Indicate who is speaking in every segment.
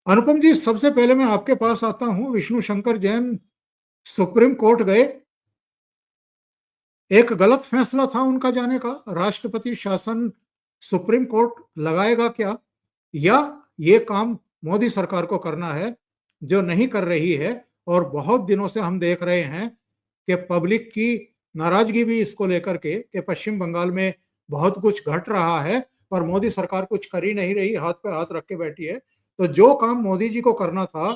Speaker 1: अनुपम जी, सबसे पहले मैं आपके पास आता हूँ। विष्णु शंकर जैन सुप्रीम कोर्ट गए। एक गलत फैसला था उनका जाने का। राष्ट्रपति शासन सुप्रीम कोर्ट लगाएगा क्या, या ये काम मोदी सरकार को करना है जो नहीं कर रही है? और बहुत दिनों से हम देख रहे हैं कि पब्लिक की नाराजगी भी इसको लेकर के कि पश्चिम बंगाल में बहुत कुछ घट रहा है पर मोदी सरकार कुछ कर ही नहीं रही, हाथ पे हाथ रख के बैठी है। तो जो काम मोदी जी को करना था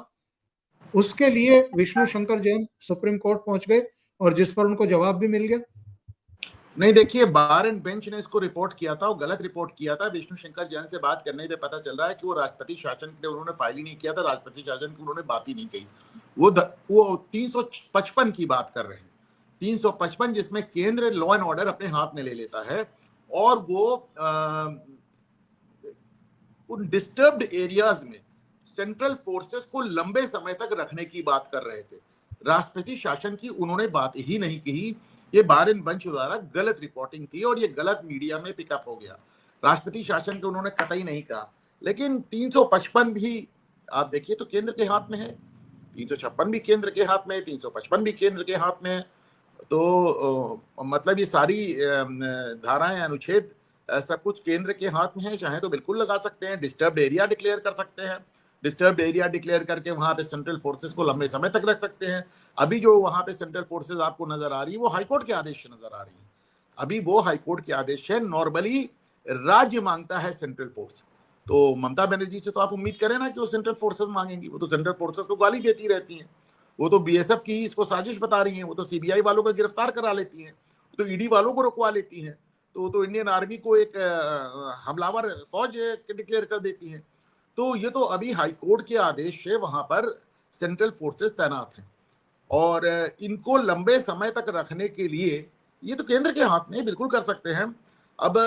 Speaker 1: उसके लिए विष्णु शंकर जैन सुप्रीम कोर्ट पहुंच गए और जिस पर उनको जवाब भी मिल गया।
Speaker 2: नहीं, देखिए, बार एंड बेंच ने इसको रिपोर्ट किया था, वो गलत रिपोर्ट किया था। विष्णु शंकर जैन से बात करने पे पता चल रहा है कि वो राष्ट्रपति शासन के लिए उन्होंने फाइल ही नहीं किया था, राष्ट्रपति शासन की उन्होंने बात ही नहीं कही। वो 355 की बात कर रहे हैं, 355, जिसमें केंद्र लॉ एंड ऑर्डर अपने हाथ में ले लेता है और वो उन डिस्टर्ब्ड एरियाज में सेंट्रल फोर्सेस को लंबे समय तक रखने की बात कर रहे थे। राष्ट्रपति शासन की उन्होंने बात ही नहीं कही। ये बार एंड बेंच द्वारा गलत रिपोर्टिंग थी और ये गलत मीडिया में पिकअप हो गया। राष्ट्रपति शासन के उन्होंने कतई नहीं कहा। लेकिन 355 भी आप देखिए तो केंद्र के हाथ में है, 356 भी केंद्र के हाथ में है, 355 भी केंद्र के हाथ में है। तो मतलब ये सारी धाराएं, अनुच्छेद, सब कुछ केंद्र के हाथ में है। चाहे तो बिल्कुल लगा सकते हैं, डिस्टर्ब्ड एरिया डिक्लेयर कर सकते हैं, डिस्टर्ब्ड एरिया डिक्लेयर करके वहां पे सेंट्रल फोर्सेस को लंबे समय तक रख सकते हैं। अभी जो वहां पे सेंट्रल फोर्सेस आपको नजर आ रही है वो हाईकोर्ट के आदेश से नजर आ रही है। अभी वो हाईकोर्ट के आदेश है। नॉर्मली राज्य मांगता है सेंट्रल फोर्स, तो ममता बनर्जी से तो आप उम्मीद करें ना कि वो सेंट्रल फोर्सेस मांगेंगी। वो तो सेंट्रल फोर्सेस को गाली देती रहती हैं, वो तो बीएसएफ की इसको साजिश बता रही हैं, वो तो सीबीआई वालों को गिरफ्तार करा लेती हैं, तो ईडी वालों को रुकवा लेती हैं, तो इंडियन आर्मी को एक हमलावर फौज डिक्लेयर कर देती हैं। तो ये तो अभी हाईकोर्ट के आदेश से वहां पर सेंट्रल फोर्सेस तैनात हैं और इनको लंबे समय तक रखने के लिए ये तो केंद्र के हाथ में बिल्कुल कर सकते हैं। अब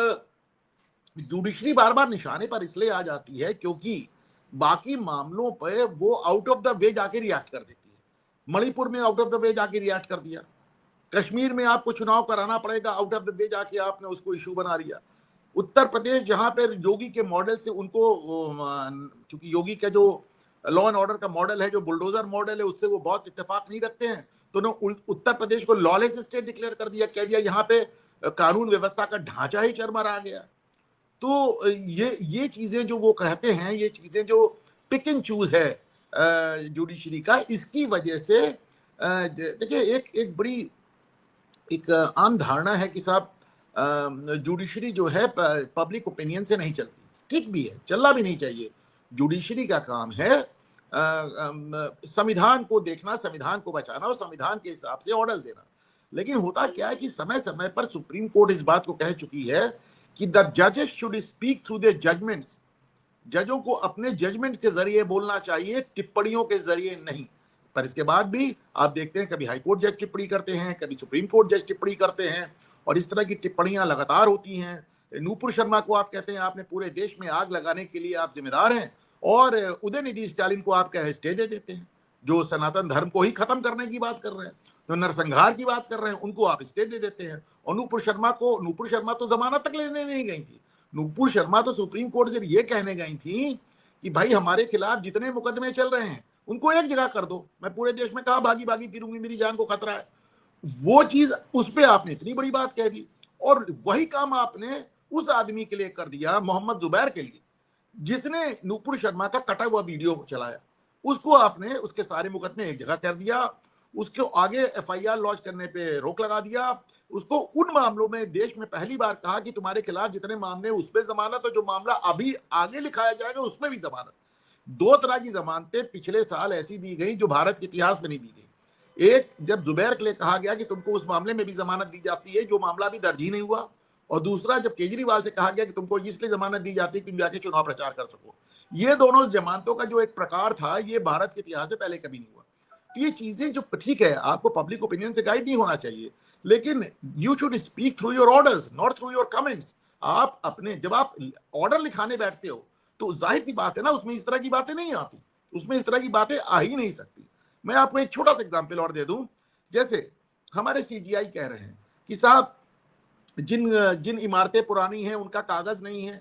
Speaker 2: जुडिशरी बार बार निशाने पर इसलिए आ जाती है क्योंकि बाकी मामलों पर वो आउट ऑफ द वे जाके रिएक्ट कर देती है। मणिपुर में आउट ऑफ द वे जाके रिएक्ट कर दिया, कश्मीर में आपको चुनाव कराना पड़ेगा, आउट ऑफ द वे जाके आपने उसको इशू बना लिया। उत्तर प्रदेश, जहां पर योगी के मॉडल से उनको, चूंकि योगी का जो लॉ एंड ऑर्डर का मॉडल है, जो बुलडोजर मॉडल है, उससे वो बहुत इत्तेफाक नहीं रखते हैं, तो उन्होंने उत्तर प्रदेश को लॉलेस स्टेट डिक्लेयर कर दिया, कह दिया यहाँ पे कानून व्यवस्था का ढांचा ही चरमरा गया। तो ये चीजें जो वो कहते हैं, ये चीजें जो पिक एंड चूज है जुडिशरी का, इसकी वजह से देखिए एक बड़ी एक आम धारणा है कि साहब जुडिशरी जो है पब्लिक ओपिनियन से नहीं चलती। ठीक भी है, चलना भी नहीं चाहिए। जुडिशरी का काम है संविधान को देखना, संविधान को बचाना और संविधान के हिसाब से ऑर्डर्स देना। लेकिन होता क्या है कि समय समय पर सुप्रीम कोर्ट इस बात को कह चुकी है कि द जजेस should speak through their judgements. जजों को अपने जजमेंट के जरिए बोलना चाहिए, टिप्पणियों के जरिए नहीं। पर इसके बाद भी आप देखते हैं कभी हाईकोर्ट जज टिप्पणी करते हैं, कभी सुप्रीम कोर्ट जज टिप्पणी करते हैं और इस तरह की टिप्पणियां लगातार होती हैं। नूपुर शर्मा को आप कहते हैं आपने पूरे देश में आग लगाने के लिए आप जिम्मेदार हैं, और उदयनिधि स्टालिन को आप कहे स्टे दे देते हैं, जो सनातन धर्म को ही खत्म करने की बात कर रहे हैं, जो नरसंहार की बात कर रहे हैं, उनको आप स्टे दे देते हैं। और नूपुर शर्मा तो जमानत तक लेने नहीं गई थी। नूपुर शर्मा तो सुप्रीम कोर्ट से ये कहने गई थी कि भाई हमारे खिलाफ जितने मुकदमे चल रहे हैं उनको एक जगह कर दो, मैं पूरे देश में कहां भागी भागी फिरूंगी, मेरी जान को खतरा है। वो चीज उस पर आपने इतनी बड़ी बात कह दी, और वही काम आपने उस आदमी के लिए कर दिया, मोहम्मद जुबैर के लिए, जिसने नूपुर शर्मा का कटा हुआ वीडियो चलाया। उसको आपने उसके सारे मुकदमे एक जगह कर दिया, उसके आगे एफआईआर लॉन्च करने पे रोक लगा दिया। उसको उन मामलों में देश में पहली बार कहा कि तुम्हारे खिलाफ जितने मामले उस पर जमानत, और जो मामला अभी आगे लिखाया जाएगा उसमें भी जमानत। दो तरह की जमानतें पिछले साल ऐसी दी गई जो भारत के इतिहास में नहीं दी गई। एक, जब जुबैर के लिए कहा गया कि तुमको उस मामले में भी जमानत दी जाती है जो मामला भी दर्ज ही नहीं हुआ, और दूसरा जब केजरीवाल से कहा गया कि तुमको इसलिए जमानत दी जाती है कि तुम जाके चुनाव प्रचार कर सको। ये दोनों जमानतों का जो एक प्रकार था, ये भारत के इतिहास में पहले कभी नहीं हुआ। तो ये चीजें जो, ठीक है, आपको पब्लिक ओपिनियन से गाइड नहीं होना चाहिए, लेकिन you should speak through your orders, not through your comments. आप अपने, जब आप ऑर्डर लिखाने बैठते हो तो जाहिर सी बात है ना, उसमें इस तरह की बातें नहीं आती, उसमें इस तरह की बातें आ ही नहीं सकती। मैं आपको एक छोटा सा एग्जाम्पल और दे दूं। जैसे हमारे सीजीआई कह रहे हैं कि साहब जिन जिन इमारतें पुरानी हैं उनका कागज नहीं है।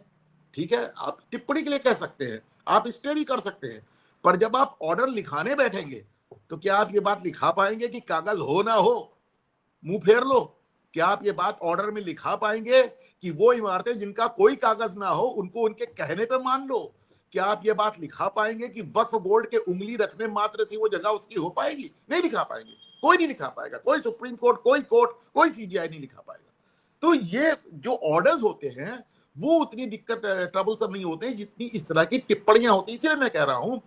Speaker 2: ठीक है, आप टिप्पणी के लिए कह सकते हैं, आप स्टे भी कर सकते हैं, पर जब आप ऑर्डर लिखाने बैठेंगे तो क्या आप ये बात लिखा पाएंगे कि कागज हो ना हो मुंह फेर लो? क्या आप ये बात ऑर्डर में लिखा पाएंगे कि वो इमारतें जिनका कोई कागज ना हो उनको उनके कहने पे मान लो? क्या आप ये बात लिखा पाएंगे कि वक्फ बोर्ड के उंगली रखने मात्र से वो जगह उसकी हो पाएगी? नहीं लिखा पाएंगे, कोई नहीं लिखा पाएगा, कोई सुप्रीम कोर्ट, कोई कोर्ट, कोई सीजीआई नहीं लिखा पाएगा। तो ये जो ऑर्डर्स होते हैं वो उतनी दिक्कत ट्रबलसम नहीं होते हैं जितनी इस तरह की टिप्पणियां होती हैं। इसलिए मैं कह रहा हूं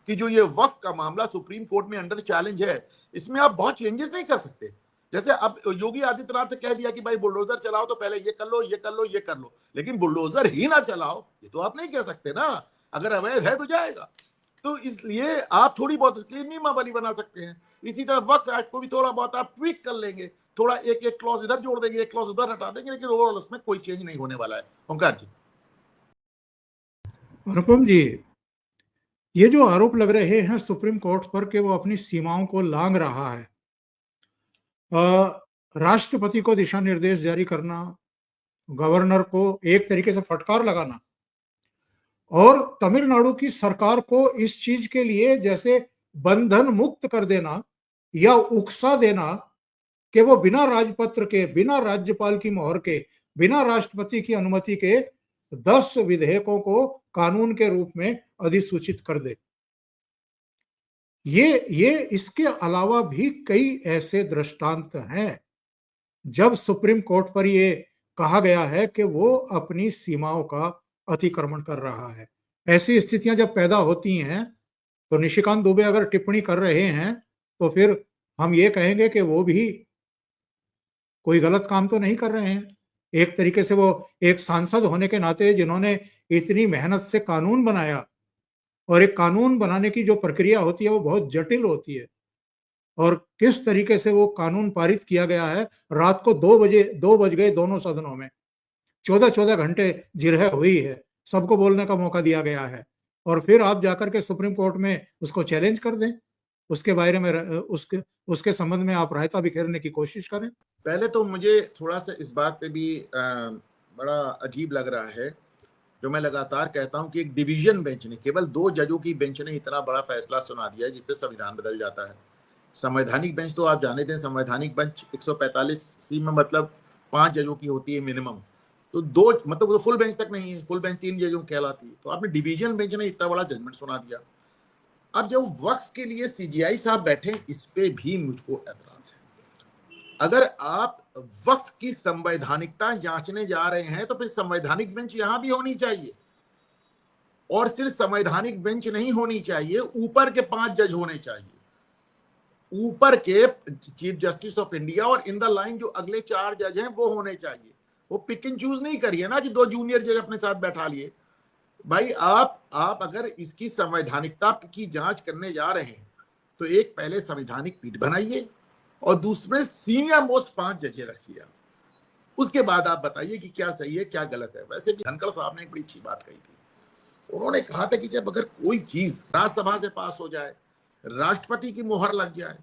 Speaker 2: कि जो ये वक्फ का मामला सुप्रीम कोर्ट में अंडर चैलेंज है, इसमें आप बहुत चेंजेस नहीं कर सकते। जैसे अब योगी आदित्यनाथ ने कह दिया कि भाई बुलडोजर चलाओ तो पहले ये कर लो, ये कर लो, ये कर लो, लेकिन बुलडोजर ही ना चलाओ ये तो आप नहीं कह सकते ना। अगर अवैध है तो जाएगा। तो इसलिए आप थोड़ी बहुत उसके लिए नियमावली बना सकते हैं। इसी तरह वक्फ एक्ट को भी थोड़ा बहुत आप ट्वीक कर लेंगे, थोड़ा एक एक क्लॉज इधर जोड़ देंगे, एक क्लॉज उधर हटा देंगे, लेकिन ओवरऑल उसमें कोई चेंज नहीं होने वाला है। ओंकार जी।
Speaker 1: अनुपम जी, ये जो आरोप लग रहे हैं सुप्रीम कोर्ट पर कि वो अपनी सीमाओं को लांघ रहा है, राष्ट्रपति को दिशा निर्देश जारी करना, गवर्नर को एक तरीके से फटकार लगाना और तमिलनाडु की सरकार को इस चीज के लिए जैसे बंधन मुक्त कर देना या उकसा देना कि वो बिना राजपत्र के, बिना राज्यपाल की मोहर के, बिना राष्ट्रपति की अनुमति के 10 विधेयकों को कानून के रूप में अधिसूचित कर दे। ये इसके अलावा भी कई ऐसे दृष्टांत हैं जब सुप्रीम कोर्ट पर ये कहा गया है कि वो अपनी सीमाओं का अतिक्रमण कर रहा है। ऐसी स्थितियां जब पैदा होती हैं तो निशिकांत दुबे अगर टिप्पणी कर रहे हैं तो फिर हम ये कहेंगे कि वो भी कोई गलत काम तो नहीं कर रहे हैं। एक तरीके से वो एक सांसद होने के नाते जिन्होंने इतनी मेहनत से कानून बनाया, और एक कानून बनाने की जो प्रक्रिया होती है वो बहुत जटिल होती है, और किस तरीके से वो कानून पारित किया गया है। रात को 2 बज गए दोनों सदनों में, 14-14 घंटे जिरह हुई है, सबको बोलने का मौका दिया गया है, और फिर आप जाकर के सुप्रीम कोर्ट में उसको चैलेंज कर दें, उसके बारे में उसके संबंध में आप रायता बिखेरने की कोशिश करें।
Speaker 2: पहले तो मुझे थोड़ा सा इस बात पे भी बड़ा अजीब लग रहा है, जो मैं लगातार कहता हूं कि एक डिवीजन बेंच ने, केवल 2 जजों की बेंच ने इतना बड़ा फैसला सुना दिया है जिससे संविधान बदल जाता है। संवैधानिक बेंच तो आप जाने दें, संवैधानिक बेंच 145C में मतलब 5 जजों की होती है मिनिमम, तो 2 मतलब वो फुल बेंच तक नहीं है, फुल बेंच 3 जजों कहलाती है। तो आपने डिवीजन बेंच ने इतना बड़ा जजमेंट सुना दिया। अब जब वक्फ के लिए सीजीआई साहब बैठे, इस पे भी मुझको एतराज है। अगर आप वक्फ की संवैधानिकता जांचने जा रहे हैं तो फिर संवैधानिक बेंच यहां भी होनी चाहिए, और सिर्फ संवैधानिक बेंच नहीं होनी चाहिए, ऊपर के 5 जज होने चाहिए, ऊपर के चीफ जस्टिस ऑफ इंडिया और इन द लाइन जो अगले 4 जज हैं वो होने चाहिए। वो पिक एंड चूज नहीं करिए ना कि 2 जूनियर जज अपने साथ बैठा लिए। भाई आप अगर इसकी संवैधानिकता की जांच करने जा रहे हैं तो एक पहले संवैधानिक पीठ बनाइए और दूसरे सीनियर मोस्ट 5 जजें रखिए। उसके बाद आप बताइए कि क्या सही है क्या गलत है। वैसे भी धनखड़ साहब ने एक बड़ी अच्छी बात कही थी। उन्होंने कहा था कि जब अगर कोई चीज राज्यसभा से पास हो जाए, राष्ट्रपति की मोहर लग जाए,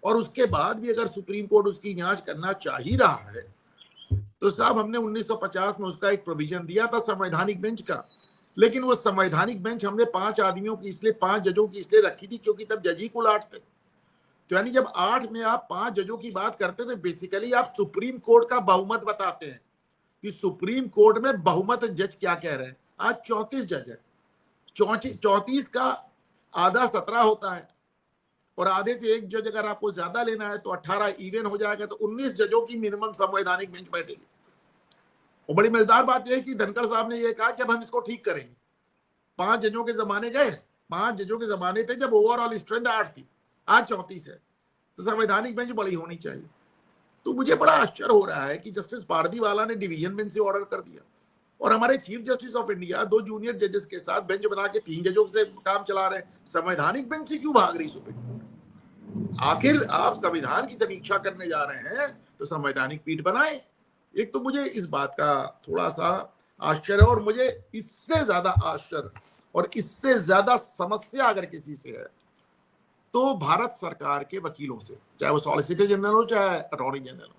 Speaker 2: और उसके बाद भी अगर सुप्रीम कोर्ट उसकी जांच करना चाह ही रहा है, तो साहब हमने 1950 में उसका एक प्रोविजन दिया था संवैधानिक बेंच का, लेकिन वो संवैधानिक बेंच हमने 5 आदमियों की इसलिए 5 जजों की इसलिए रखी थी क्योंकि तब जज ही कुल 8 थे। तो यानी जब 8 में आप 5 जजों की बात करते तो बेसिकली आप सुप्रीम कोर्ट का बहुमत बताते हैं कि सुप्रीम कोर्ट में बहुमत जज क्या कह रहे हैं। आज 34 जज है, 34 का आधा 17 होता है, और आधे से एक जज अगर आपको ज्यादा लेना है तो 18 इवन हो जाएगा, तो 19 जजों की मिनिमम संवैधानिक बेंच बैठेगी। और बड़ी मजेदार बात यह है कि धनखड़ साहब ने यह कहा कि अब हम इसको ठीक करेंगे। 5 जजों के जमाने गए, 5 जजों के जमाने थे जब ओवरऑल स्ट्रेंथ 8 थी, आज 34 है, तो संवैधानिक बेंच बड़ी होनी चाहिए। तो मुझे बड़ा आश्चर्य हो रहा है कि जस्टिस पारदीवाला ने डिवीजन बेंच से ऑर्डर कर दिया, और हमारे chief justice of India 2 junior जजेस के साथ बेंच बना के 3 जजों से काम चला रहे हैं। संवैधानिक बेंच से क्यों भाग रही सुप्रीम कोर्ट? आखिर आप संविधान की समीक्षा करने जा रहे हैं तो संवैधानिक पीठ बनाए। एक तो मुझे इस बात का थोड़ा सा आश्चर्य, और मुझे इससे ज्यादा आश्चर्य और इससे ज्यादा समस्या अगर किसी से है तो भारत सरकार के वकीलों से, चाहे वो सॉलिसिटर जनरल हो चाहे अटॉर्नी जनरल हो।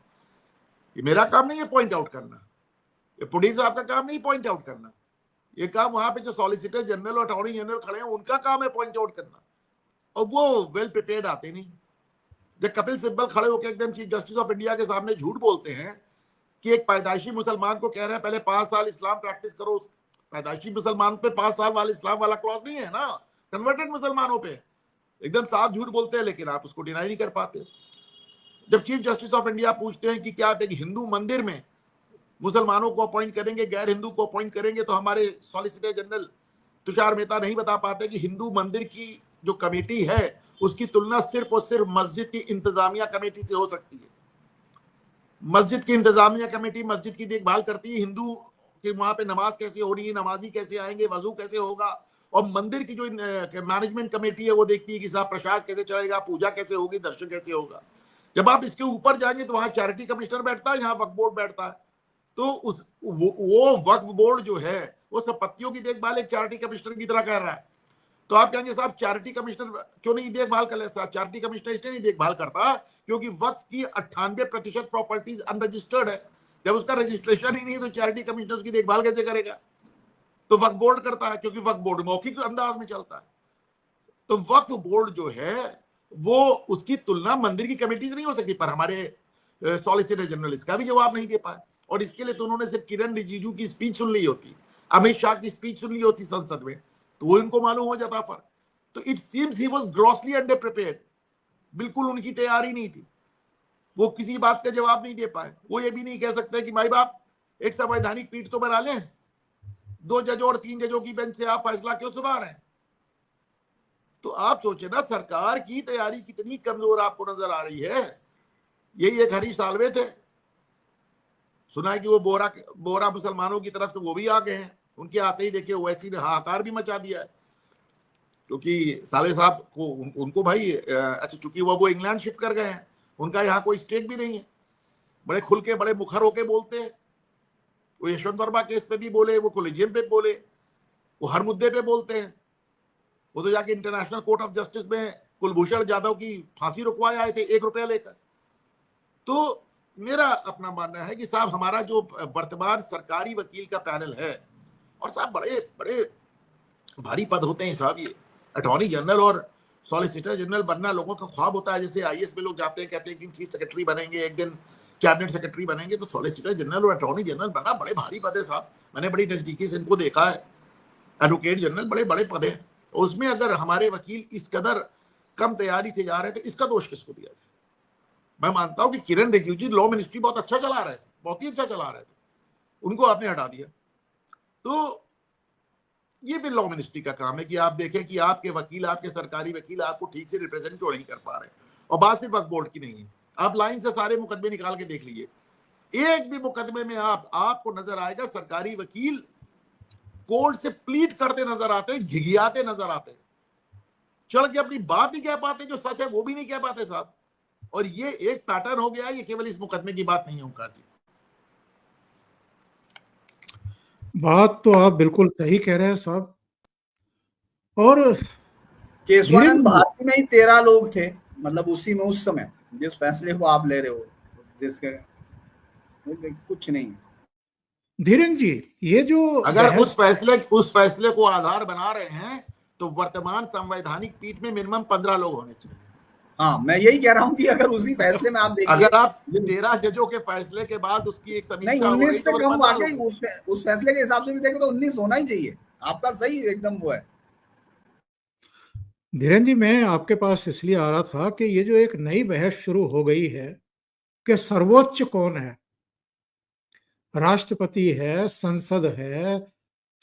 Speaker 2: ये मेरा काम नहीं है पॉइंट आउट करना, ये पुलिस साहब का काम नहीं पॉइंट आउट करना। ये काम वहां पे जो सॉलिसिटर जनरल और अटॉर्नी जनरल खड़े हैं उनका काम है पॉइंट आउट करना, और वो वेल प्रिपेयर्ड आते नहीं। जब कपिल सिब्बल खड़े होकर एकदम चीफ जस्टिस ऑफ इंडिया के सामने झूठ बोलते हैं कि एक पैदाइशी मुसलमान को कह रहे हैं पहले 5 साल इस्लाम प्रैक्टिस करो, पैदाइशी मुसलमान पे 5 साल वाले इस्लाम वाला क्लॉज नहीं है ना, कन्वर्टेड मुसलमानों पे एकदम साफ झूठ बोलते हैं, लेकिन आप उसको डिनाई नहीं कर पाते। जब चीफ जस्टिस ऑफ इंडिया पूछते हैं कि क्या आप एक हिंदू मंदिर में मुसलमानों को अपॉइंट करेंगे, गैर हिंदू को अपॉइंट करेंगे, तो हमारे सॉलिसिटर जनरल तुषार मेहता नहीं बता पाते कि हिंदू मंदिर की जो कमेटी है उसकी तुलना सिर्फ और सिर्फ मस्जिद की इंतजामिया कमेटी से हो सकती है। मस्जिद की इंतजामिया कमेटी मस्जिद की देखभाल करती है, हिंदू कि वहां पे नमाज कैसे हो रही है, नमाजी कैसे आएंगे, वजू कैसे होगा, और मंदिर की जो मैनेजमेंट कमेटी है वो देखती है कि साहब प्रसाद कैसे चलेगा, पूजा कैसे होगी, दर्शन कैसे होगा। जब आप इसके ऊपर जाएंगे तो वहां चैरिटी कमिश्नर बैठता है, यहाँ वक्फ बोर्ड बैठता है। तो वो वक्फ बोर्ड जो है वो संपत्तियों की देखभाल एक चैरिटी कमिश्नर की तरह कर रहा है। तो आप कहेंगे साहब चैरिटी कमिश्नर क्यों नहीं देखभाल कर लेता? चैरिटी कमिश्नर इसलिए नहीं देखभाल करता क्योंकि वक्फ की 98% प्रॉपर्टीज अनरजिस्टर्ड है। जब उसका रजिस्ट्रेशन ही नहीं तो चैरिटी कमिश्नर उसकी देखभाल कैसे करेगा? तो वक्फ बोर्ड करता है, क्योंकि वक्फ बोर्ड मौखिक अंदाज में चलता है। तो वक्फ बोर्ड जो है वो उसकी तुलना मंदिर की कमेटी से नहीं हो सकती। पर हमारे सॉलिसिटर जनरल इसका भी जवाब नहीं दे पाए, और इसके लिए तो उन्होंने सिर्फ किरण रिजिजू की स्पीच सुन ली होती, अमित शाह की स्पीच सुन ली होती संसद में, तो वो इनको मालूम हो जाता फर्क। तो it seems he was grossly under prepared, बिल्कुल उनकी तैयारी नहीं थी, वो किसी बात का जवाब नहीं दे पाए। वो ये भी नहीं कह सकते कि भाई बाप एक संवैधानिक पीठ तो बना लें, 2 जजों और 3 जजों की बेंच से आप फैसला क्यों सुना रहे हैं? तो आप सोचे ना सरकार की तैयारी कितनी कमजोर आपको नजर आ रही है। यही एक हरीश साल्वे थे, सुना है कि वो बोरा मुसलमानों की तरफ से वो भी आ गए हैं। उनके आते ही देखिए ओवैसी ने हाहाकार भी मचा दिया है, क्योंकि साले साहब को उनको भाई अच्छा चूंकि वो इंग्लैंड शिफ्ट कर गए हैं, उनका यहाँ कोई स्टेक भी नहीं है, बड़े खुल के बड़े मुखर होके बोलते हैं। वो यशवंत वर्मा केस पे भी बोले, वो कोलिजियम पे बोले, वो हर मुद्दे पे बोलते हैं। वो तो जाके इंटरनेशनल कोर्ट ऑफ जस्टिस में कुलभूषण जाधव की फांसी रुकवाए आए थे 1 रुपया लेकर। तो मेरा अपना मानना है कि साहब हमारा जो वर्तमान सरकारी वकील का पैनल है, और साहब बड़े बड़े भारी पद होते हैं साहब, ये अटॉर्नी जनरल और सॉलिसिटर जनरल बनना लोगों का ख्वाब होता है। जैसे आईएएस में लोग जाते हैं, कहते हैं कि चीफ सेक्रेटरी बनेंगे, एक दिन कैबिनेट सेक्रेटरी बनेंगे, तो सॉलिसिटर जनरल और अटॉर्नी जनरल बनना बड़े भारी पद है साहब। मैंने बड़ी नजदीकी से इनको देखा है। एडवोकेट जनरल बड़े बड़े पद हैं, उसमें अगर हमारे वकील इस कदर कम तैयारी से जा रहे हैं तो इसका दोष किसको दिया जाए? मैं मानता हूं कि किरण रिजिजू लॉ मिनिस्ट्री बहुत अच्छा चला रहे थे, बहुत ही अच्छा चला रहे थे, उनको आपने हटा दिया। तो ये फिर लॉ मिनिस्ट्री का काम है कि आप देखें कि आपके वकील, आपके सरकारी वकील आपको ठीक से रिप्रेजेंट क्यों नहीं कर पा रहे। और बात सिर्फ वक्फ बोर्ड की नहीं है, आप लाइन से सारे मुकदमे निकाल के देख लीजिए, एक भी मुकदमे में आपको नजर आएगा सरकारी वकील कोर्ट से प्लीट करते नजर आते हैं, घिघियाते नजर आते हैं, चढ़ के अपनी बात नहीं कह पाते, जो सच है वो भी नहीं कह पाते साहब। और ये एक पैटर्न हो गया, ये केवल इस मुकदमे की बात नहीं है ओंकार जी।
Speaker 1: बात तो आप बिल्कुल सही कह रहे हैं साहब। और
Speaker 3: केशवानंद भारती में ही 13 लोग थे, मतलब उसी में उस समय जिस फैसले को आप ले रहे हो, जिसके कुछ नहीं।
Speaker 1: धीरेन्द्र जी, ये जो
Speaker 2: अगर उस फैसले को आधार बना रहे हैं तो वर्तमान संवैधानिक पीठ में मिनिमम 15 लोग होने चाहिए।
Speaker 3: हाँ, मैं यही कह रहा हूँ कि अगर उसी फैसले में आप देखिए,
Speaker 2: अगर आप 13 जजों के फैसले के बाद उसकी एक समीक्षा
Speaker 3: नहीं 19 से कम, वाकई उस फैसले के हिसाब से भी देखें तो 19 होना ही चाहिए। आपका सही एकदम वो है।
Speaker 1: धीरेन्द्र जी, मैं आपके पास इसलिए आ रहा था कि ये जो एक नई बहस शुरू हो गई है कि सर्वोच्च कौन है, राष्ट्रपति है, संसद है,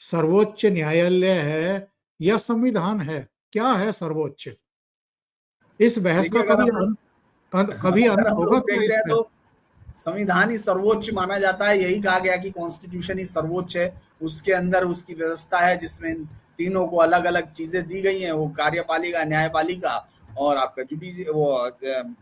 Speaker 1: सर्वोच्च न्यायालय है या संविधान है, क्या है सर्वोच्च? इस बहस का कभी अंत होगा क्या?
Speaker 3: तो संविधान ही सर्वोच्च माना जाता है, यही कहा गया कि कॉन्स्टिट्यूशन ही सर्वोच्च है। उसके अंदर उसकी व्यवस्था है जिसमें तीनों को अलग अलग चीजें दी गई हैं, वो कार्यपालिका, न्यायपालिका और आपका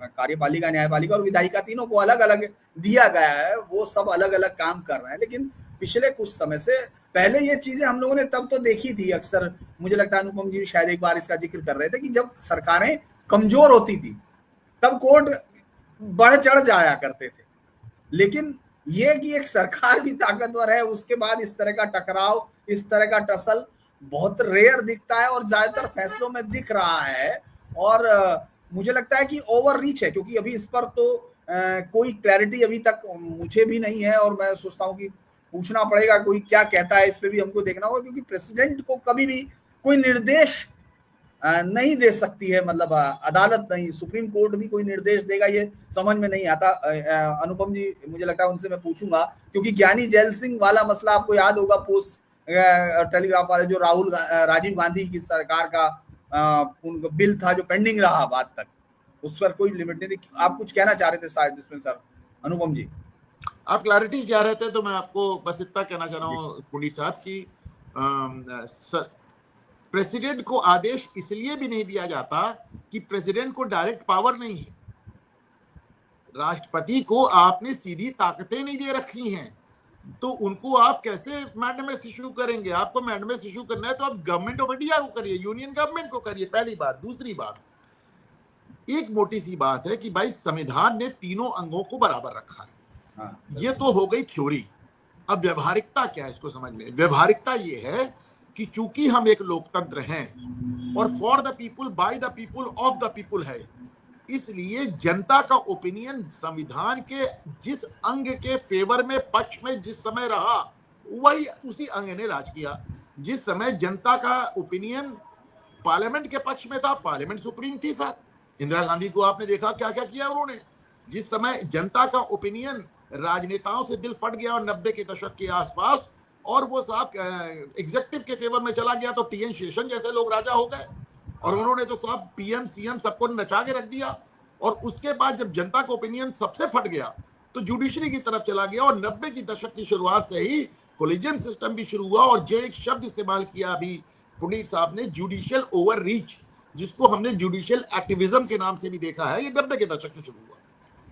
Speaker 3: कार्यपालिका, न्यायपालिका और विधायिका, तीनों को अलग अलग दिया गया है। वो सब अलग अलग काम कर रहे हैं। लेकिन पिछले कुछ समय से पहले ये चीजें हम लोगों ने तब तो देखी थी अक्सर, मुझे लगता है अनुपम जी शायद एक बार इसका जिक्र कर रहे थे कि जब सरकारें कमजोर होती थी तब कोर्ट बढ़ चढ़ जाया करते थे। लेकिन ये कि एक सरकार भी ताकतवर है, उसके बाद इस तरह का टकराव, इस तरह का टसल बहुत रेयर दिखता है और ज्यादातर फैसलों में दिख रहा है। और मुझे लगता है कि ओवर रीच है, क्योंकि अभी इस पर तो कोई क्लैरिटी अभी तक मुझे भी नहीं है, और मैं सोचता हूँ कि पूछना पड़ेगा कोई क्या कहता है, इस पे भी हमको देखना होगा, क्योंकि प्रेसिडेंट को कभी भी कोई निर्देश नहीं दे सकती है, मतलब अदालत नहीं, सुप्रीम कोर्ट भी कोई निर्देश देगा ये समझ में नहीं आता। अनुपम जी, मुझे लगता है उनसे मैं पूछूंगा, क्योंकि ज्ञानी जैल सिंह वाला मसला आपको याद होगा, पोस्ट टेलीग्राफ वाले, जो राजीव गांधी की सरकार का उनका बिल था जो पेंडिंग रहा बाद तक, उस पर कोई लिमिट नहीं थी। आप कुछ कहना चाह रहे थे शायद इसमें सर, अनुपम जी?
Speaker 2: आप क्लैरिटी चाह रहे थे, तो मैं आपको बस इतना कहना चाह रहा हूँ पुंडीर साहब की प्रेसिडेंट को आदेश इसलिए भी नहीं दिया जाता कि प्रेसिडेंट को डायरेक्ट पावर नहीं है। राष्ट्रपति को आपने सीधी ताकतें नहीं दे रखी हैं, तो उनको आप कैसे मैंडेटस इशू करेंगे? आपको मैंडेटस इशू करना है तो आप गवर्नमेंट ऑफ इंडिया को करिए, यूनियन गवर्नमेंट को करिए, पहली बात। दूसरी बात, एक मोटी सी बात है कि भाई संविधान ने तीनों अंगों को बराबर रखा है। ये तो हो गई थ्योरी। अब व्यवहारिकता क्या है, इसको समझ में। व्यवहारिकता ये है कि चूंकि हम एक लोकतंत्र हैं और for the people, by the people, of the people है, इसलिए जनता का ओपिनियन संविधान के जिस अंग के फेवर में, पक्ष में जिस समय रहा, वही उसी अंग ने राज किया। जिस समय जनता का ओपिनियन पार्लियामेंट के पक्ष में था, पार्लियामेंट सुप्रीम थी सर। इंदिरा गांधी को आपने देखा क्या क्या किया उन्होंने। जिस समय जनता का ओपिनियन राजनेताओं से दिल फट गया और 90 के दशक के आसपास, और वो साहब एग्जीक्यूटिव के फेवर में चला गया, तो टीएन शेषन जैसे लोग राजा हो गए और उन्होंने तो साहब पीएम सीएम सबको नचा के रख दिया। और उसके बाद जब जनता का ओपिनियन सबसे फट गया तो जुडिशरी की तरफ चला गया, और 90 की दशक की शुरुआत से ही कोलिजियम सिस्टम भी शुरू हुआ। और जो एक शब्द इस्तेमाल किया अभी पुनीत साहब ने, जुडिशियल ओवर रीच, जिसको हमने जुडिशियल एक्टिविज्म के नाम से भी देखा है, ये 90 के दशक में शुरू हुआ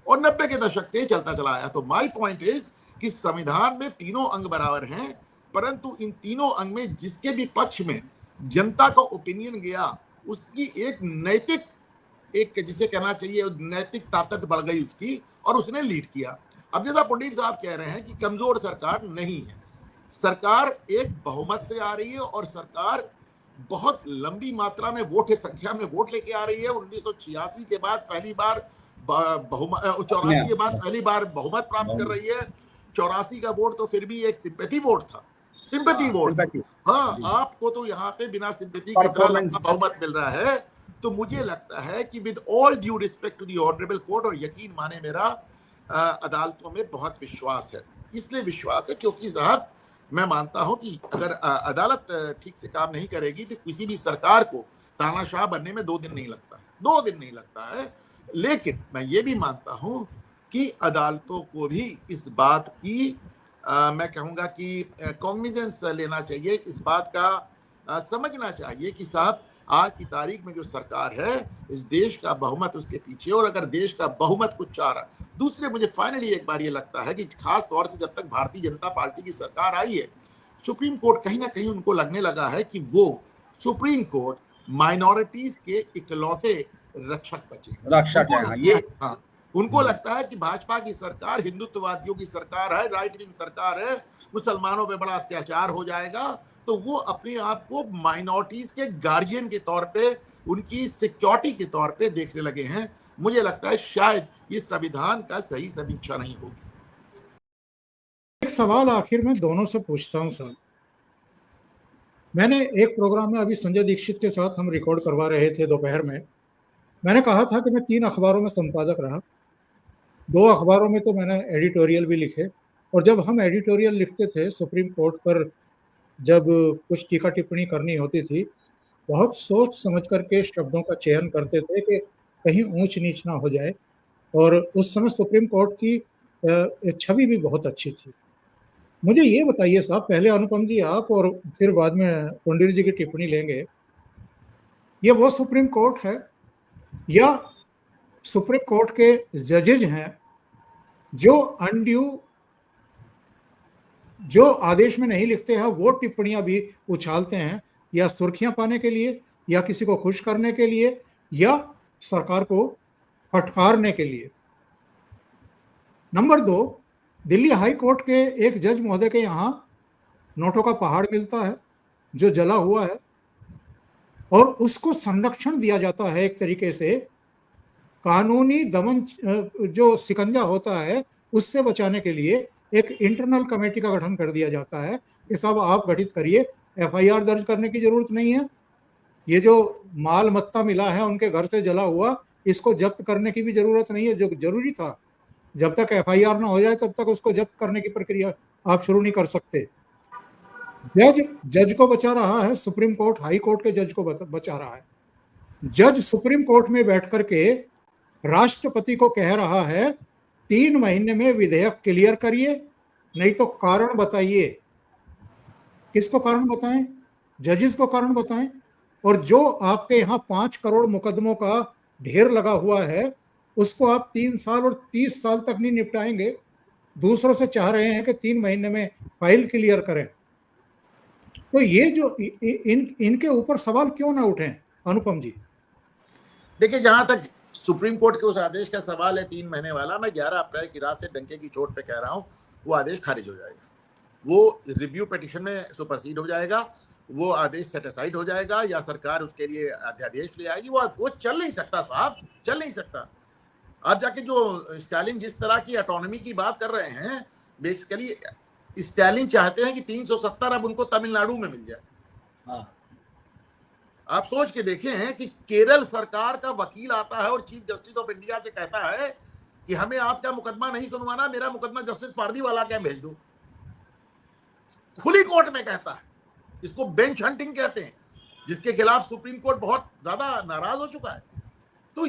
Speaker 2: और 90 के दशक से चलता चला आया। तो माय पॉइंट इज कि संविधान में तीनों अंग बराबर हैं, परंतु इन तीनों अंग में जिसके भी पक्ष में जनता का ओपिनियन गया, उसकी एक नैतिक, एक जिसे कहना चाहिए नैतिक ताकत बढ़ गई उसकी, और उसने लीड किया। अब जैसा पंडित साहब कह रहे हैं कि कमजोर सरकार नहीं है, सरकार एक बहुमत से आ रही है और सरकार बहुत लंबी मात्रा में वोट संख्या में वोट लेके आ रही है। 1986 के बाद पहली बार 84 के बाद पहली बार बहुमत प्राप्त कर रही है। 84 का वोट तो फिर भी एक सिंपैथी वोट था, सिंपैथी वोट। हाँ, आपको तो यहाँ पे बिना सिंपैथी के बहुमत मिल रहा है। तो मुझे लगता है कि with all due respect to the honourable court, और यकीन माने मेरा अदालतों में बहुत विश्वास है। इसलिए विश्वास है क्योंकि साहब मैं मानता हूं कि अगर अदालत ठीक से काम नहीं करेगी तो किसी भी सरकार को तानाशाह बनने में 2 दिन नहीं लगता है, 2 दिन नहीं लगता है। लेकिन मैं ये भी मानता हूं कि अदालतों को भी इस बात की मैं कहूंगा कि कॉग्निजेंस लेना चाहिए, इस बात का समझना चाहिए कि साहब आज की तारीख में जो सरकार है, इस देश का बहुमत उसके पीछे, और अगर देश का बहुमत कुछ चाह रहा। दूसरे मुझे फाइनली एक बार ये लगता है कि खास तौर से जब तक भारतीय जनता पार्टी की सरकार आई है, सुप्रीम कोर्ट कहीं ना कहीं उनको लगने लगा है कि वो सुप्रीम कोर्ट माइनॉरिटीज के इकलौते रक्षक बचे, रक्षक है। ये हाँ, उनको लगता है कि भाजपा की सरकार हिंदुत्ववादियों की सरकार है, राइट विंग सरकार है, मुसलमानों पे बड़ा अत्याचार हो जाएगा, तो वो अपने आप को माइनॉरिटीज के गार्जियन के तौर पे, उनकी सिक्योरिटी के तौर पे देखने लगे हैं। मुझे लगता है शायद ये संविधान का सही समीक्षा नहीं होगी।
Speaker 1: एक सवाल आखिर में दोनों से पूछता हूं साहब। मैंने एक प्रोग्राम में अभी संजय दीक्षित के साथ हम रिकॉर्ड करवा रहे थे दोपहर में, मैंने कहा था कि मैं 3 अखबारों में संपादक रहा, 2 अखबारों में तो मैंने एडिटोरियल भी लिखे, और जब हम एडिटोरियल लिखते थे सुप्रीम कोर्ट पर, जब कुछ टीका टिप्पणी करनी होती थी, बहुत सोच समझ करके शब्दों का चयन करते थे कि कहीं ऊंच नीच ना हो जाए। और उस समय सुप्रीम कोर्ट की छवि भी बहुत अच्छी थी। मुझे ये बताइए साहब, पहले अनुपम जी आप, और फिर बाद में पंडित जी की टिप्पणी लेंगे, ये वो सुप्रीम कोर्ट है या सुप्रीम कोर्ट के जजेज हैं जो अनड्यू, जो आदेश में नहीं लिखते हैं वो टिप्पणियां भी उछालते हैं, या सुर्खियां पाने के लिए, या किसी को खुश करने के लिए, या सरकार को फटकारने के लिए? नंबर 2, दिल्ली हाई कोर्ट के एक जज महोदय के यहाँ नोटों का पहाड़ मिलता है जो जला हुआ है, और उसको संरक्षण दिया जाता है एक तरीके से। कानूनी दमन जो शिकंजा होता है उससे बचाने के लिए एक इंटरनल कमेटी का गठन कर दिया जाता है कि साहब आप गठित करिए, एफआईआर दर्ज करने की जरूरत नहीं है, ये जो माल मत्ता मिला है उनके घर से जला हुआ, इसको जब्त करने की भी जरूरत नहीं है। जो जरूरी था, जब तक एफआईआर ना हो जाए तब तक उसको जब्त करने की प्रक्रिया आप शुरू नहीं कर सकते। जज को बचा रहा है सुप्रीम कोर्ट, हाई कोर्ट के जज को बचा रहा है। जज सुप्रीम कोर्ट में बैठ करके राष्ट्रपति को कह रहा है 3 महीने में विधेयक क्लियर करिए, नहीं तो कारण बताइए। किसको कारण बताएं? जजेस को कारण बताएं। और जो आपके यहाँ 5 करोड़ मुकदमों का ढेर लगा हुआ है उसको आप 3 साल और 30 साल तक नहीं निपटाएंगे, दूसरों से चाह रहे हैं कि 3 महीने में फाइल क्लियर करें। तो ये जो इनके ऊपर सवाल क्यों ना उठे अनुपम जी?
Speaker 2: देखिए, जहां तक सुप्रीम कोर्ट के उस आदेश का सवाल है 3 महीने वाला, मैं 11 अप्रैल की रात से डंके की चोट पे कह रहा हूं, वो आदेश खारिज हो जाएगा, वो रिव्यू पिटीशन में सुपरसीड हो जाएगा, वो आदेश सेटिसाइड हो जाएगा, या सरकार उसके लिए अध्यादेश ले आएगी। वो चल नहीं सकता साहब, चल नहीं सकता। अब जाके जो स्टालिन जिस तरह की ऑटोनॉमी की बात कर रहे हैं, बेसिकली स्टालिन चाहते हैं कि 370 अब उनको तमिलनाडु में मिल जाए।
Speaker 3: हाँ।
Speaker 2: आप सोच के देखें कि केरल सरकार का वकील आता है और चीफ जस्टिस ऑफ इंडिया से कहता है कि हमें आपका मुकदमा नहीं सुनवाना, मेरा मुकदमा जस्टिस पारदीवाला के भेज दो। खुली कोर्ट में कहता है, इसको बेंच हंटिंग कहते हैं, जिसके खिलाफ सुप्रीम कोर्ट बहुत ज्यादा नाराज हो चुका है। तो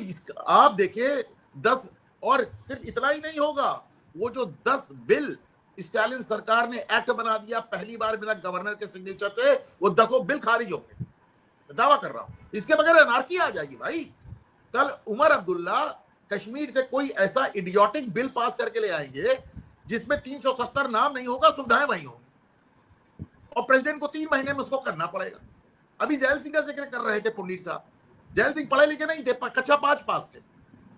Speaker 2: आप देखिए 10, और सिर्फ इतना ही नहीं होगा, वो जो 10 बिल स्टालिन सरकार ने एक्ट बना दिया पहली बार बिना गवर्नर के सिग्नेचर से, वो 10 बिल खारिज हो गए। दावा कर रहा हूं, इसके बगैर अनार्की आ जाएगी भाई। कल उमर अब्दुल्ला कश्मीर से कोई ऐसा इडियोटिक बिल पास करके ले आएंगे जिसमें 370 नाम नहीं होगा, सुविधाएं वही होंगी, और प्रेसिडेंट को 3 महीने में उसको करना पड़ेगा। अभी जैल सिंह का जिक्र कर रहे थे पुनीत साहब, जैल सिंह पढ़े लिखे नहीं थे, कक्षा 5 पास थे,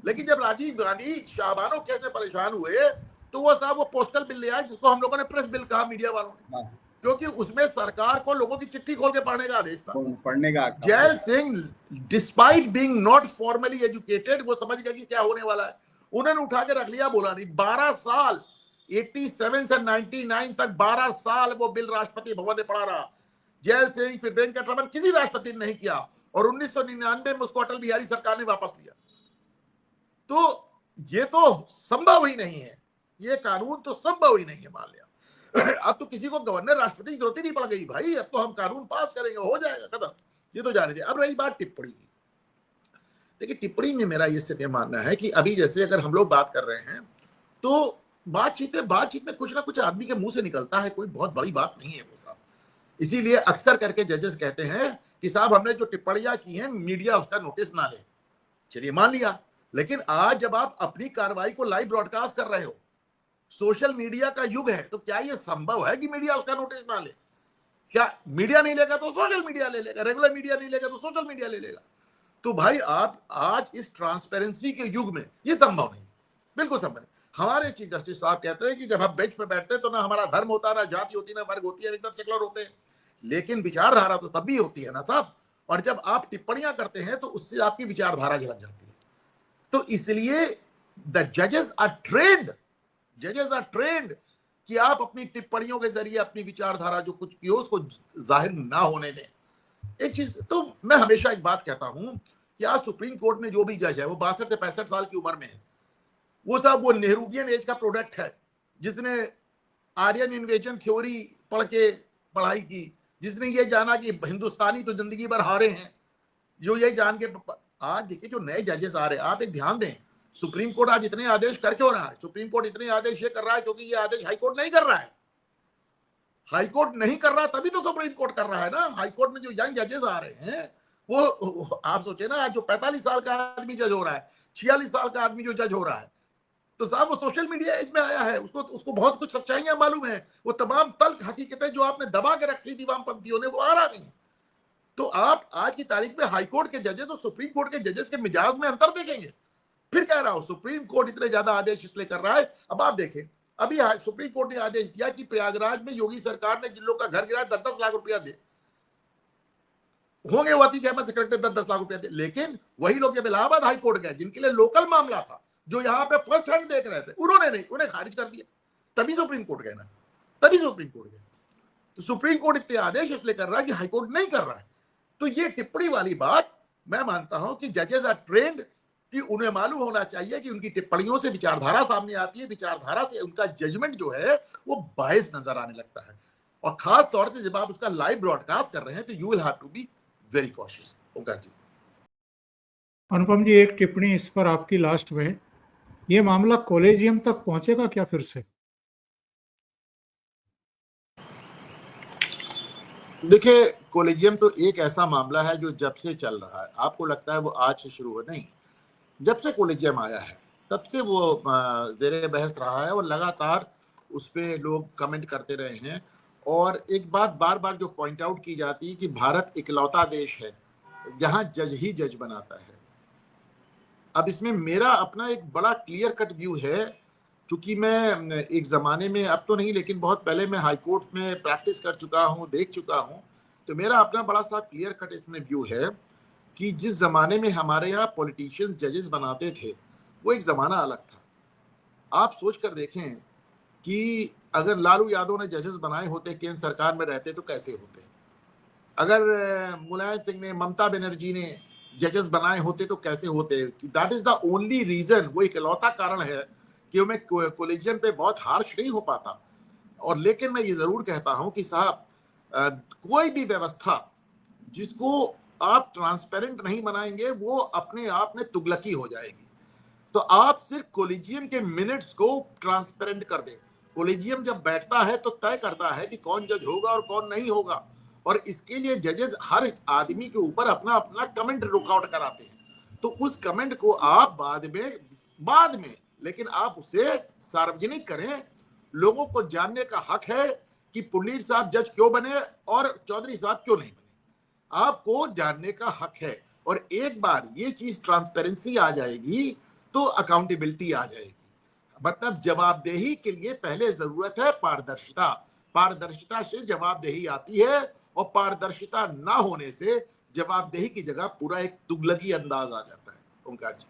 Speaker 2: लेकिन जब राजीव गांधी शाहबानो केस में परेशान हुए तो वो साहब वो पोस्टल बिल ले आए, जिसको हम लोगों ने प्रेस बिल कहा मीडिया वालों ने, क्योंकि उसमें सरकार को लोगों की चिट्ठी खोल के पढ़ने का आदेश था, पढ़ने का। Gel Singh despite being not formally educated, वो समझ गया कि क्या होने वाला है, उन्होंने उठा के रख लिया, बोला नहीं। 12 साल 87 से 99 तक 12 साल वो बिल राष्ट्रपति भवन में पड़ा रहा। जैल सिंह, फिर वेंकटरमन, किसी राष्ट्रपति ने नहीं किया, और 1999 में उसको अटल बिहारी सरकार ने वापस लिया। तो ये तो संभव ही नहीं है, ये कानून तो संभव ही नहीं है, मान लिया। अब तो किसी को गवर्नर राष्ट्रपति की जरूरत ही नहीं पड़ गई भाई, अब तो हम कानून पास करेंगे, हो जाएगा खत्म, ये तो जाने दे। अब रही बात टिप्पणी की, देखिए टिप्पणी में मेरा ये सिर्फ मानना है कि अभी जैसे अगर हम लोग बात कर रहे हैं तो बातचीत में कुछ ना कुछ आदमी के मुंह से निकलता है, कोई बहुत बड़ी बात नहीं है वो साहब। इसीलिए अक्सर करके जजेस कहते हैं कि साहब हमने जो टिप्पणियां की हैं मीडिया उसका नोटिस ना ले। चलिए मान लिया, लेकिन आज जब आप अपनी कार्रवाई को लाइव ब्रॉडकास्ट कर रहे हो, सोशल मीडिया का युग है, तो क्या यह संभव है कि मीडिया उसका नोटिस ना ले? क्या मीडिया नहीं लेगा तो सोशल मीडिया ले लेगा, रेगुलर मीडिया नहीं लेगा तो सोशल मीडिया ले लेगा। तो भाई आप आज इस ट्रांसपेरेंसी के युग में ये संभव नहीं, बिल्कुल संभव नहीं। हमारे चीफ जस्टिस साहब कहते हैं कि जब हम बेंच पे बैठते हैं तो ना हमारा धर्म होता, ना जाति होती, ना वर्ग होती है, एकदम सेकुलर होते हैं, लेकिन विचारधारा तो तब भी होती है ना साहब। और जब आप टिप्पणियां करते हैं तो उससे आपकी विचारधारा झलक जाती है। तो इसलिए द जजेस आर ट्रेंड कि आप अपनी टिप्पणियों के जरिए अपनी विचारधारा जो कुछ की हो उसको जाहिर ना होने दें। एक चीज तो मैं हमेशा एक बात कहता हूं कि आज सुप्रीम कोर्ट में जो भी जज है वो 62 से 65 साल की उम्र में है। वो साहब वो नेहरूवियन एज का प्रोडक्ट है, जिसने आर्यन इन्वेजन थ्योरी पढ़ के पढ़ाई की, जिसने ये जाना कि हिंदुस्तानी तो जिंदगी भर हारे हैं, जो ये जान के। आज देखिए जो नए जजेस आ रहे हैं, आप एक ध्यान दें, सुप्रीम कोर्ट आज इतने आदेश कर क्यों रहा है? सुप्रीम कोर्ट इतने आदेश ये कर रहा है क्योंकि ये आदेश हाई कोर्ट नहीं कर रहा है। हाई कोर्ट नहीं कर रहा तभी तो सुप्रीम कोर्ट कर रहा है ना। हाई कोर्ट में जो यंग जजेस आ रहे हैं वो आप सोचे ना, जो 45 साल का आदमी जज हो रहा है, 46 साल का आदमी जो जज हो रहा है, तो साहब वो सोशल मीडिया एज में आया है, उसको बहुत कुछ सच्चाइयां मालूम है, वो तमाम तल्ख हकीकतें जो आपने दबा के रखी थी वामपंथियों ने, वो आ रहा नहीं। तो आप आज की तारीख में हाई कोर्ट के जजेस और सुप्रीम कोर्ट के जजेस के मिजाज में अंतर देखेंगे। फिर कह रहा हूं सुप्रीम कोर्ट इतने ज्यादा आदेश इसलिए कर रहा है। अब आप देखें, अभी सुप्रीम कोर्ट ने आदेश दिया कि प्रयागराज में योगी सरकार ने जिन लोग का घर गिराया 10-10 लाख रुपया दे, होंगे वो कैंपस सेक्रेटरी 10-10 लाख रुपया दे। लेकिन वही लोग जब इलाहाबाद हाई कोर्ट गए, जिनके लिए लोकल मामला था, जो यहाँ पे फर्स्ट हैंड देख रहे थे, उन्होंने नहीं, उन्हें खारिज कर दिया। तभी सुप्रीम कोर्ट गए ना, तभी सुप्रीम कोर्ट गए। तो सुप्रीम कोर्ट इतने आदेश इसलिए कर रहा है कि हाईकोर्ट नहीं कर रहा है। तो ये टिप्पणी वाली बात मैं मानता हूं कि जजेस आर ट्रेंड, कि उन्हें मालूम होना चाहिए कि उनकी टिप्पणियों से विचारधारा सामने आती है, विचारधारा से उनका जजमेंट जो है वो बायस नजर आने लगता है। और खास तौर से जब आप उसका लाइव ब्रॉडकास्ट कर रहे हैं तो you will have to be very cautious. Omkar ji.
Speaker 1: Anupam ji, एक टिप्पणी इस पर आपकी लास्ट में, ये मामला कॉलेजियम तक पहुंचेगा क्या फिर से?
Speaker 2: देखिए, कॉलेजियम तो एक ऐसा मामला है जो जब से चल रहा है, आपको लगता है वो आज से शुरू हो, नहीं, जब से कॉलेजियम आया है तब से वो ज़ेरे बहस रहा है और लगातार उस पे लोग कमेंट करते रहे हैं। और एक बात बार बार जो पॉइंट आउट की जाती है कि भारत इकलौता देश है जहां जज ही जज बनाता है। अब इसमें मेरा अपना एक बड़ा क्लियर कट व्यू है, क्योंकि मैं एक ज़माने में, अब तो नहीं लेकिन बहुत पहले मैं हाई कोर्ट में प्रैक्टिस कर चुका हूँ, देख चुका हूँ। तो मेरा अपना बड़ा सा क्लियर कट इसमें व्यू है कि जिस ज़माने में हमारे यहाँ पॉलिटिशियंस जजेस बनाते थे वो एक ज़माना अलग था। आप सोच कर देखें कि अगर लालू यादव ने जजेस बनाए होते, केंद्र सरकार में रहते, तो कैसे होते। अगर मुलायम सिंह ने, ममता बनर्जी ने जजेस बनाए होते तो कैसे होते। That is the only reason, वो इकलौता कारण है कि मैं कॉलेजियम पे बहुत हार्श नहीं हो पाता। और लेकिन मैं ये जरूर कहता हूं कि साहब, कोई भी व्यवस्था जिसको आप ट्रांसपेरेंट नहीं बनाएंगे वो अपने आप में तुगलकी हो जाएगी। तो आप सिर्फ कॉलेजियम के मिनट्स को ट्रांसपेरेंट कर दें। कॉलेजियम जब बैठता है तो तय करता है कि कौन जज होगा और कौन नहीं होगा, और इसके लिए जजेस हर आदमी के ऊपर अपना अपना कमेंट रुकआउट कराते हैं। तो उस कमेंट को आप बाद में लेकिन आप उसे सार्वजनिक करें। लोगों को जानने का हक है कि पुनीत साहब जज क्यों बने और चौधरी साहब क्यों नहीं बने, आपको जानने का हक है। और एक बार ये चीज ट्रांसपेरेंसी आ जाएगी तो अकाउंटेबिलिटी आ जाएगी। मतलब जवाबदेही के लिए पहले जरूरत है पारदर्शिता, पारदर्शिता से जवाबदेही आती है, और पारदर्शिता ना होने से जवाबदेही की जगह पूरा एक तुगलकी अंदाज आ जाता है। ओंकार जी।